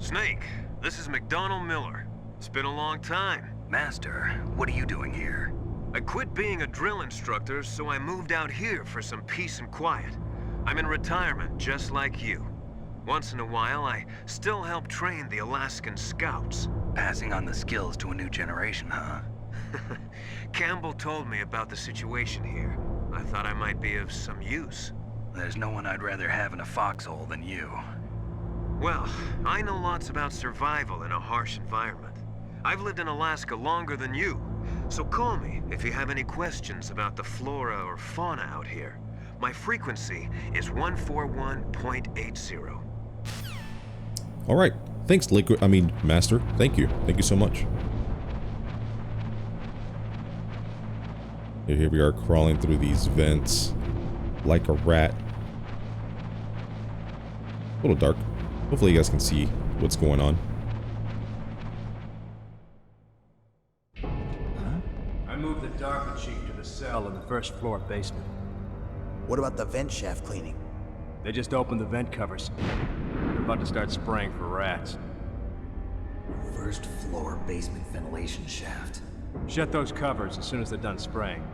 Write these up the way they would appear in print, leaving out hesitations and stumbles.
Snake, this is McDonald Miller. It's been a long time. Master, what are you doing here? I quit being a drill instructor, so I moved out here for some peace and quiet. I'm in retirement, just like you. Once in a while, I still help train the Alaskan Scouts. Passing on the skills to a new generation, huh? Campbell told me about the situation here. I thought I might be of some use. There's no one I'd rather have in a foxhole than you. Well, I know lots about survival in a harsh environment. I've lived in Alaska longer than you, so call me if you have any questions about the flora or fauna out here. My frequency is 141.80. All right. Thanks, Master. Thank you. Thank you so much. Here we are crawling through these vents like a rat. A little dark. Hopefully you guys can see what's going on. I moved the DARPA chief to the cell in the first floor basement. What about the vent shaft cleaning? They just opened the vent covers. They're about to start spraying for rats. First floor basement ventilation shaft. Shut those covers as soon as they're done spraying.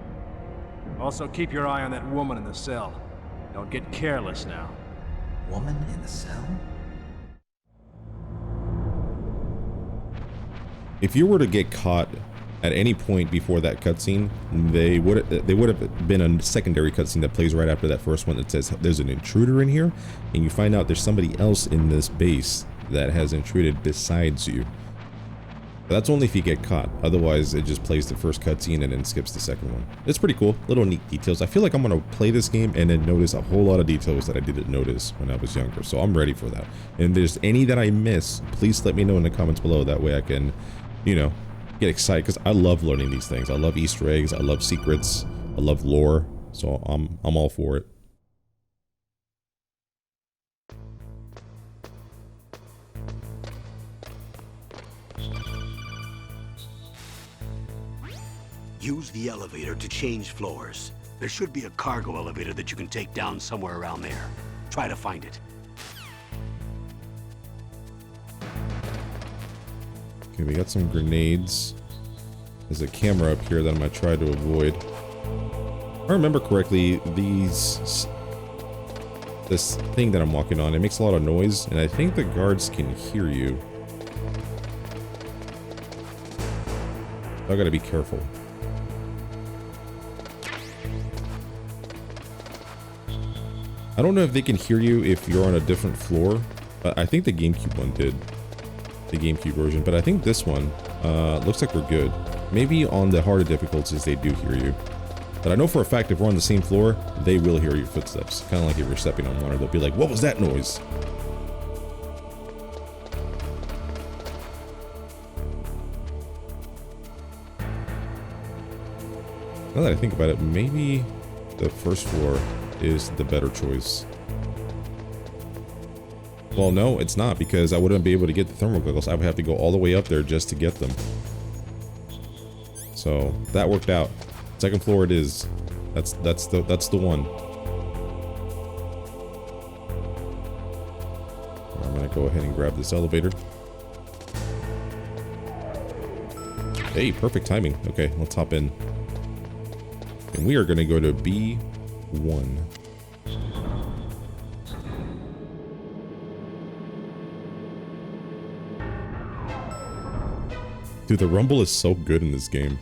Also, keep your eye on that woman in the cell. Don't get careless now. Woman in the cell? If you were to get caught at any point before that cutscene, they would have been a secondary cutscene that plays right after that first one that says there's an intruder in here, and you find out there's somebody else in this base that has intruded besides you. But that's only if you get caught. Otherwise, it just plays the first cutscene and then skips the second one. It's pretty cool. Little neat details. I feel like I'm gonna play this game and then notice a whole lot of details that I didn't notice when I was younger. So I'm ready for that. And if there's any that I miss, please let me know in the comments below. That way I can, you know, get excited, because I love learning these things. I love Easter eggs. I love secrets. I love lore. So I'm all for it. Use the elevator to change floors. There should be a cargo elevator that you can take down somewhere around there. Try to find it. Okay, we got some grenades. There's a camera up here that I'm gonna try to avoid. If I remember correctly, this thing that I'm walking on, it makes a lot of noise, and I think the guards can hear you. So I gotta be careful. I don't know if they can hear you if you're on a different floor. I think the GameCube one did. The GameCube version, but I think this one looks like we're good. Maybe on the harder difficulties they do hear you. But I know for a fact if we're on the same floor, they will hear your footsteps. Kind of like if you're stepping on water, they'll be like, what was that noise? Now that I think about it, maybe the first floor is the better choice. Well, no, it's not, because I wouldn't be able to get the thermal goggles. I would have to go all the way up there just to get them. So that worked out. Second floor it is. That's the one. I'm gonna go ahead and grab this elevator. Hey, perfect timing. Okay, let's hop in. And we are gonna go to B1. Dude, the rumble is so good in this game.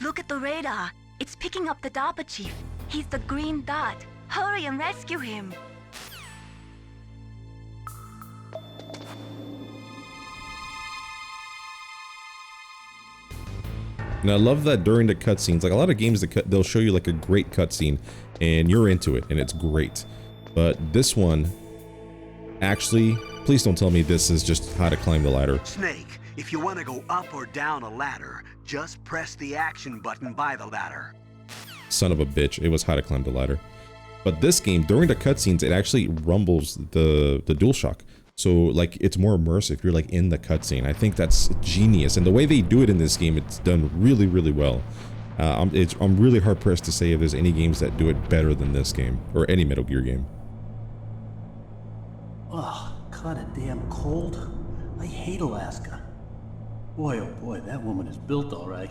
Look at the radar. It's picking up the DARPA chief. He's the green dot. Hurry and rescue him. And I love that during the cutscenes, like a lot of games, they'll show you like a great cutscene and you're into it and it's great. But this one, actually, please don't tell me this is just how to climb the ladder. Snake, if you want to go up or down a ladder, just press the action button by the ladder. Son of a bitch, it was how to climb the ladder. But this game, during the cutscenes, it actually rumbles the DualShock. So like it's more immersive. You're like in the cutscene. I think that's genius. And the way they do it in this game, it's done really, really well. I'm really hard pressed to say if there's any games that do it better than this game or any Metal Gear game. Ugh, kinda damn cold. I hate Alaska. Boy, oh boy, that woman is built all right.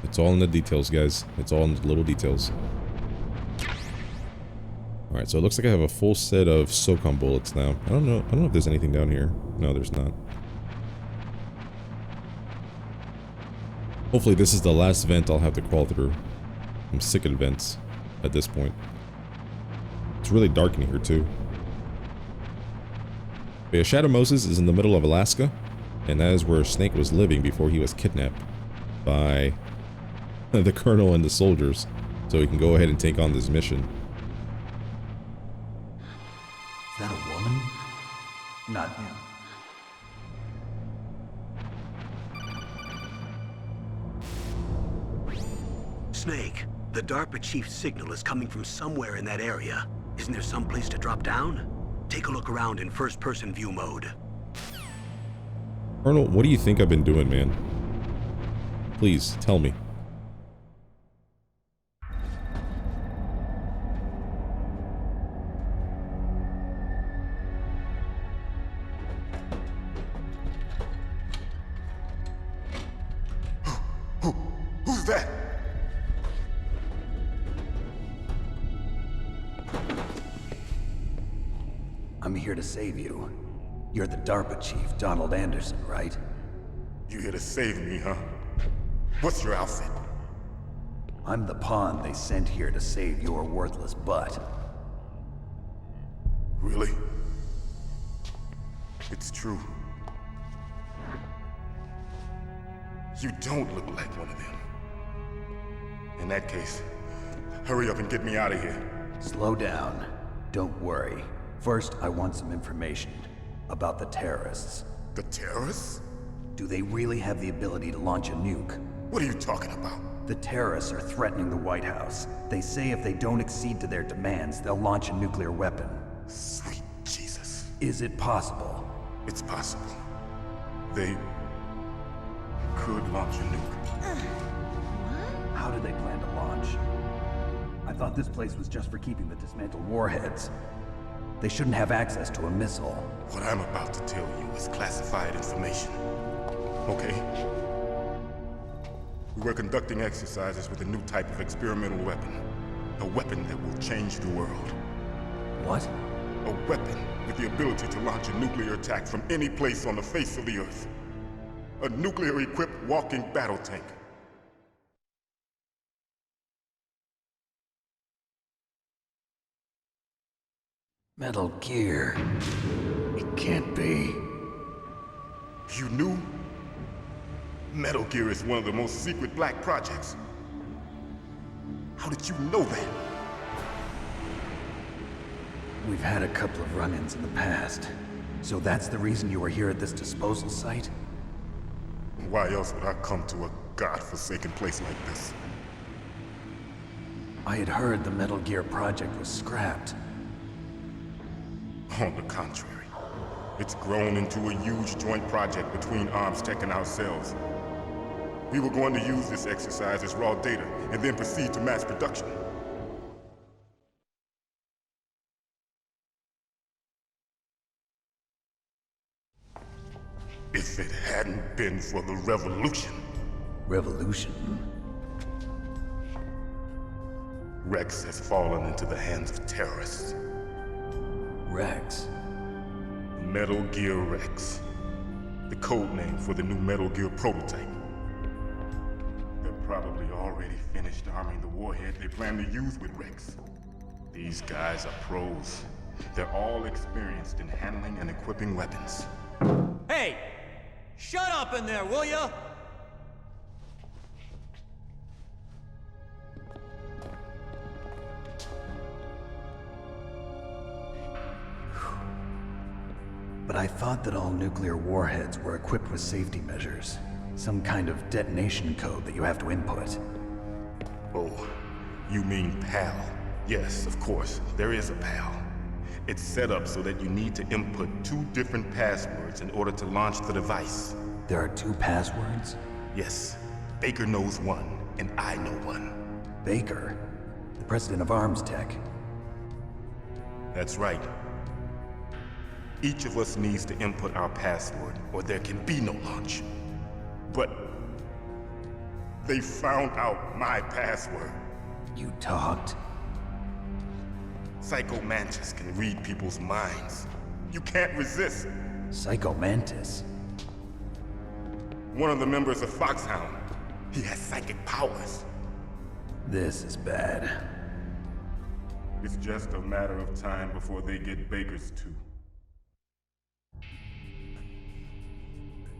It's all in the details, guys. It's all in the little details. Alright, so it looks like I have a full set of SOCOM bullets now. I don't know if there's anything down here. No, there's not. Hopefully this is the last vent I'll have to crawl through. I'm sick of vents at this point. It's really dark in here too. But yeah, Shadow Moses is in the middle of Alaska, and that is where Snake was living before he was kidnapped by the colonel and the soldiers, so he can go ahead and take on this mission. Is that a woman? Not him. Snake, the DARPA chief's signal is coming from somewhere in that area. Isn't there some place to drop down? Take a look around in first-person view mode. Colonel, what do you think I've been doing, man? Please, tell me. Who's that? I'm here to save you. You're the DARPA chief, Donald Anderson, right? You here to save me, huh? What's your outfit? I'm the pawn they sent here to save your worthless butt. Really? It's true. You don't look like one of them. In that case, hurry up and get me out of here. Slow down. Don't worry. First, I want some information about the terrorists. The terrorists? Do they really have the ability to launch a nuke? What are you talking about? The terrorists are threatening the White House. They say if they don't accede to their demands, they'll launch a nuclear weapon. Sweet Jesus. Is it possible? It's possible. They could launch a nuke. How do they plan to launch? I thought this place was just for keeping the dismantled warheads. They shouldn't have access to a missile. What I'm about to tell you is classified information. Okay? We were conducting exercises with a new type of experimental weapon. A weapon that will change the world. What? A weapon with the ability to launch a nuclear attack from any place on the face of the Earth. A nuclear-equipped walking battle tank. Metal Gear. It can't be. You knew? Metal Gear is one of the most secret black projects. How did you know that? We've had a couple of run-ins in the past. So that's the reason you were here at this disposal site? Why else would I come to a godforsaken place like this? I had heard the Metal Gear project was scrapped. On the contrary, it's grown into a huge joint project between Arms Tech and ourselves. We were going to use this exercise as raw data and then proceed to mass production. If it hadn't been for the revolution. Revolution? Rex has fallen into the hands of terrorists. Rex? Metal Gear Rex. The code name for the new Metal Gear prototype. They're probably already finished arming the warhead they plan to use with Rex. These guys are pros. They're all experienced in handling and equipping weapons. Hey! Shut up in there, will ya? But I thought that all nuclear warheads were equipped with safety measures. Some kind of detonation code that you have to input. Oh, you mean PAL? Yes, of course, there is a PAL. It's set up so that you need to input 2 different passwords in order to launch the device. There are 2 passwords? Yes, Baker knows one, and I know one. Baker? The president of Arms Tech. That's right. Each of us needs to input our password, or there can be no launch. But they found out my password. You talked? Psycho Mantis can read people's minds. You can't resist. Psycho Mantis? One of the members of Foxhound. He has psychic powers. This is bad. It's just a matter of time before they get Baker's too.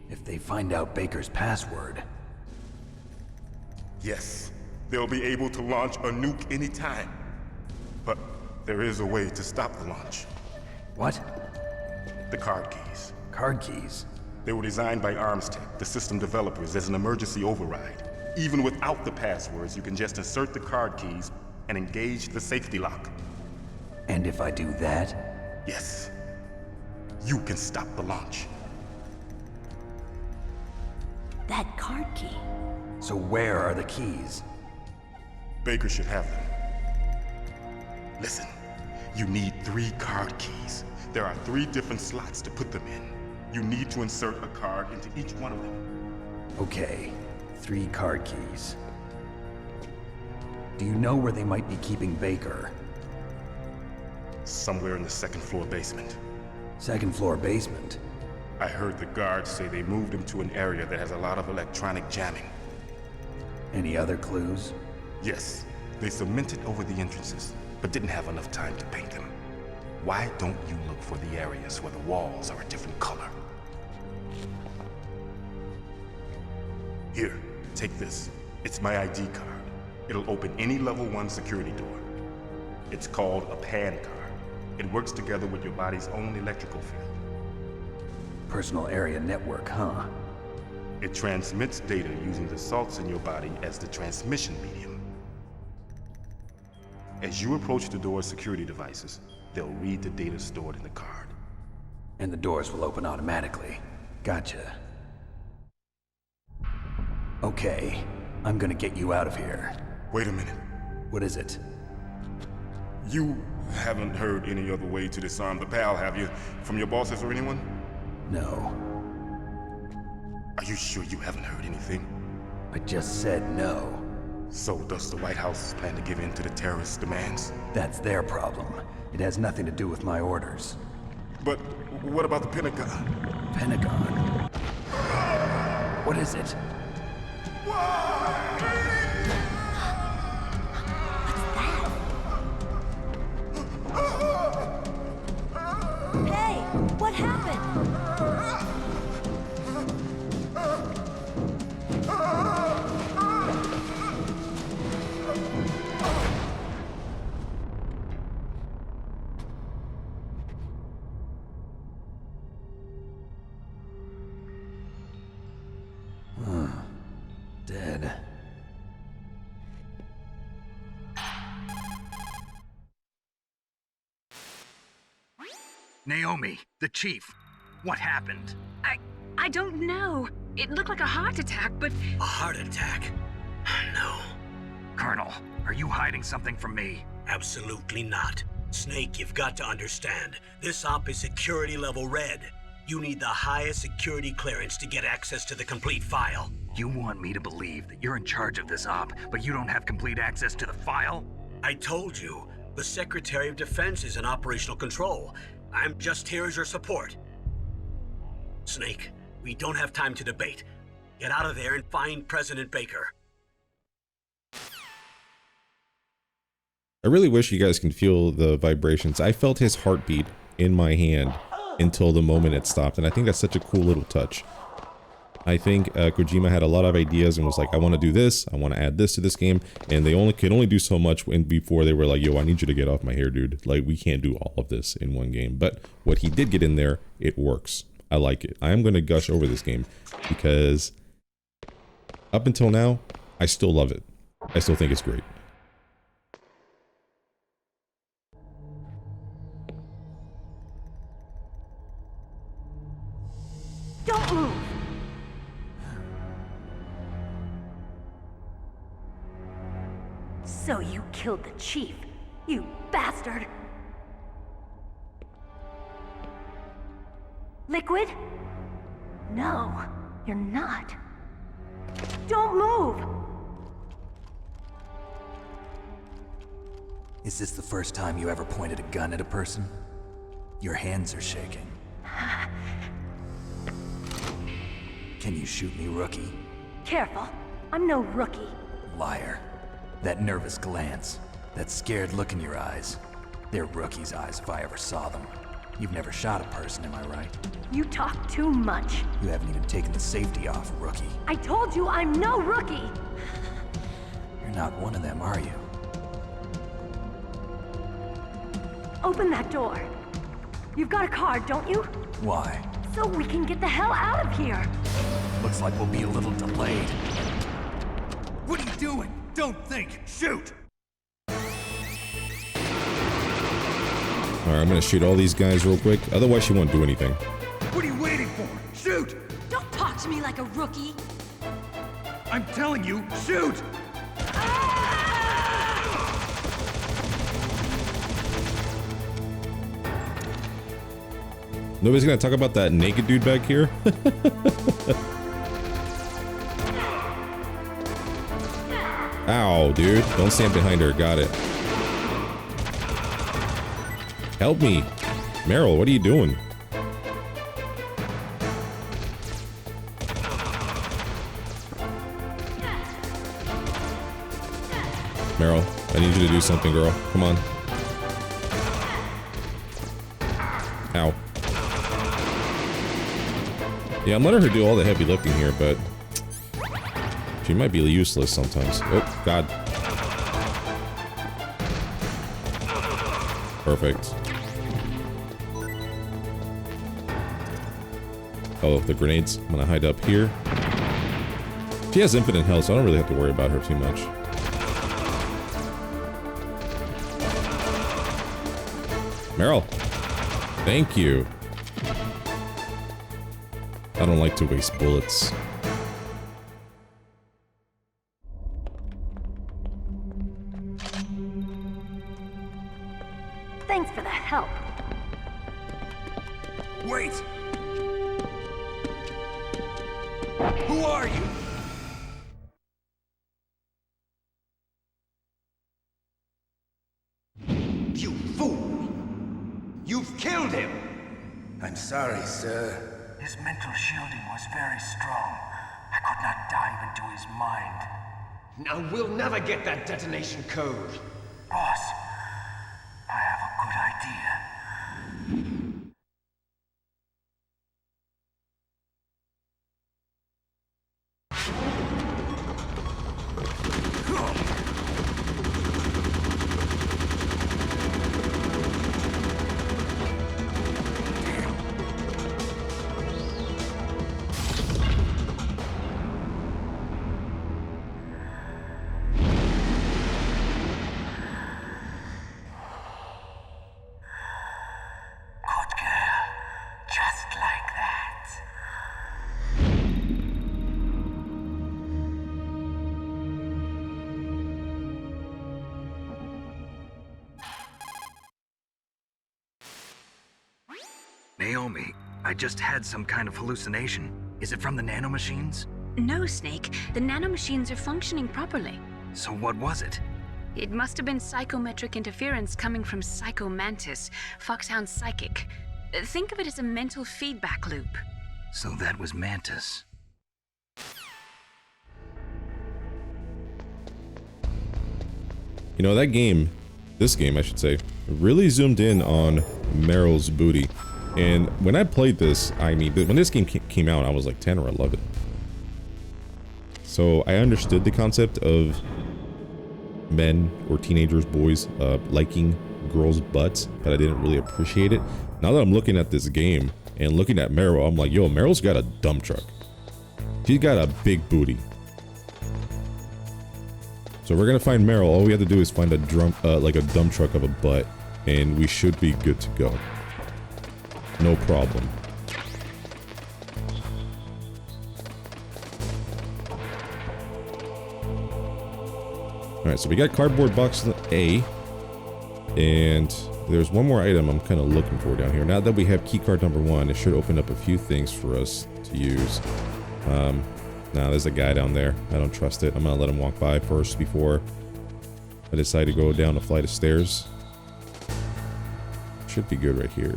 If they find out Baker's password... Yes, they'll be able to launch a nuke anytime. But there is a way to stop the launch. What? The card keys. Card keys? They were designed by ArmsTech, the system developers, as an emergency override. Even without the passwords, you can just insert the card keys and engage the safety lock. And if I do that? Yes. You can stop the launch. That card key. So where are the keys? Baker should have them. Listen, you need 3 card keys. There are 3 different slots to put them in. You need to insert a card into each one of them. Okay, 3 card keys. Do you know where they might be keeping Baker? Somewhere in the 2nd floor basement. 2nd floor basement? I heard the guards say they moved him to an area that has a lot of electronic jamming. Any other clues? Yes, they cemented over the entrances, but didn't have enough time to paint them. Why don't you look for the areas where the walls are a different color? Here, take this. It's my ID card. It'll open any level 1 security door. It's called a PAN card. It works together with your body's own electrical field. Personal area network, huh? It transmits data using the salts in your body as the transmission medium. As you approach the door's security devices, they'll read the data stored in the card. And the doors will open automatically. Gotcha. Okay, I'm gonna get you out of here. Wait a minute. What is it? You haven't heard any other way to disarm the PAL, have you? From your bosses or anyone? No. Are you sure you haven't heard anything? I just said no. So does the White House plan to give in to the terrorists' demands? That's their problem. It has nothing to do with my orders. But what about the Pentagon? Pentagon? What is it? Hey, what happened? Dead. Naomi, the chief. What happened? I don't know. It looked like a heart attack, but... A heart attack? No. Colonel, are you hiding something from me? Absolutely not. Snake, you've got to understand. This op is security level red. You need the highest security clearance to get access to the complete file. You want me to believe that you're in charge of this op, but you don't have complete access to the file? I told you, the Secretary of Defense is in operational control. I'm just here as your support. Snake, we don't have time to debate. Get out of there and find President Baker. I really wish you guys can feel the vibrations. I felt his heartbeat in my hand until the moment it stopped, and I think that's such a cool little touch. I think Kojima had a lot of ideas and was like, I want to do this, I want to add this to this game, and they could only do so much before they were like, yo, I need you to get off my hair, dude. Like, we can't do all of this in one game. But what he did get in there, it works. I like it. I am going to gush over this game because up until now, I still love it. I still think it's great. Don't move! killed the chief. You bastard! Liquid? No, you're not. Don't move! Is this the first time you ever pointed a gun at a person? Your hands are shaking. Can you shoot me, rookie? Careful, I'm no rookie. Liar. That nervous glance, that scared look in your eyes. They're rookie's eyes if I ever saw them. You've never shot a person, am I right? You talk too much. You haven't even taken the safety off, rookie. I told you I'm no rookie! You're not one of them, are you? Open that door. You've got a card, don't you? Why? So we can get the hell out of here. Looks like we'll be a little delayed. What are you doing? Don't think! Shoot! Alright, I'm gonna shoot all these guys real quick. Otherwise, she won't do anything. What are you waiting for? Shoot! Don't talk to me like a rookie. I'm telling you, shoot! Nobody's gonna talk about that naked dude back here? Ow, dude. Don't stand behind her. Got it. Help me. Meryl, what are you doing? Meryl, I need you to do something, girl. Come on. Ow. Yeah, I'm letting her do all the heavy lifting here, but she might be useless sometimes. Oh, God. Perfect. Oh, the grenades. I'm gonna hide up here. She has infinite health, so I don't really have to worry about her too much. Meryl. Thank you. I don't like to waste bullets. Thanks for the help. Wait! Who are you? You fool! You've killed him! I'm sorry, sir. His mental shielding was very strong. I could not dive into his mind. Now we'll never get that detonation code. Boss, I have a good idea. Naomi, I just had some kind of hallucination. Is it from the nanomachines? No, Snake. The nanomachines are functioning properly. So what was it? It must have been psychometric interference coming from Psycho Mantis, Foxhound Psychic. Think of it as a mental feedback loop. So that was Mantis. You know, that game, this game I should say, really zoomed in on Meryl's booty. And when I played this, I mean, when this game came out, I was like 10 or 11. So I understood the concept of men or teenagers, boys, liking girls' butts, but I didn't really appreciate it. Now that I'm looking at this game and looking at Meryl, I'm like, yo, Meryl's got a dump truck. She's got a big booty. So we're gonna find Meryl. All we have to do is find a dump truck of a butt, and we should be good to go. No problem. Alright, so we got cardboard box A. And there's one more item I'm kind of looking for down here. Now that we have keycard number 1, it should open up a few things for us to use. Now there's a guy down there. I don't trust it. I'm gonna let him walk by first before I decide to go down a flight of stairs. Should be good right here.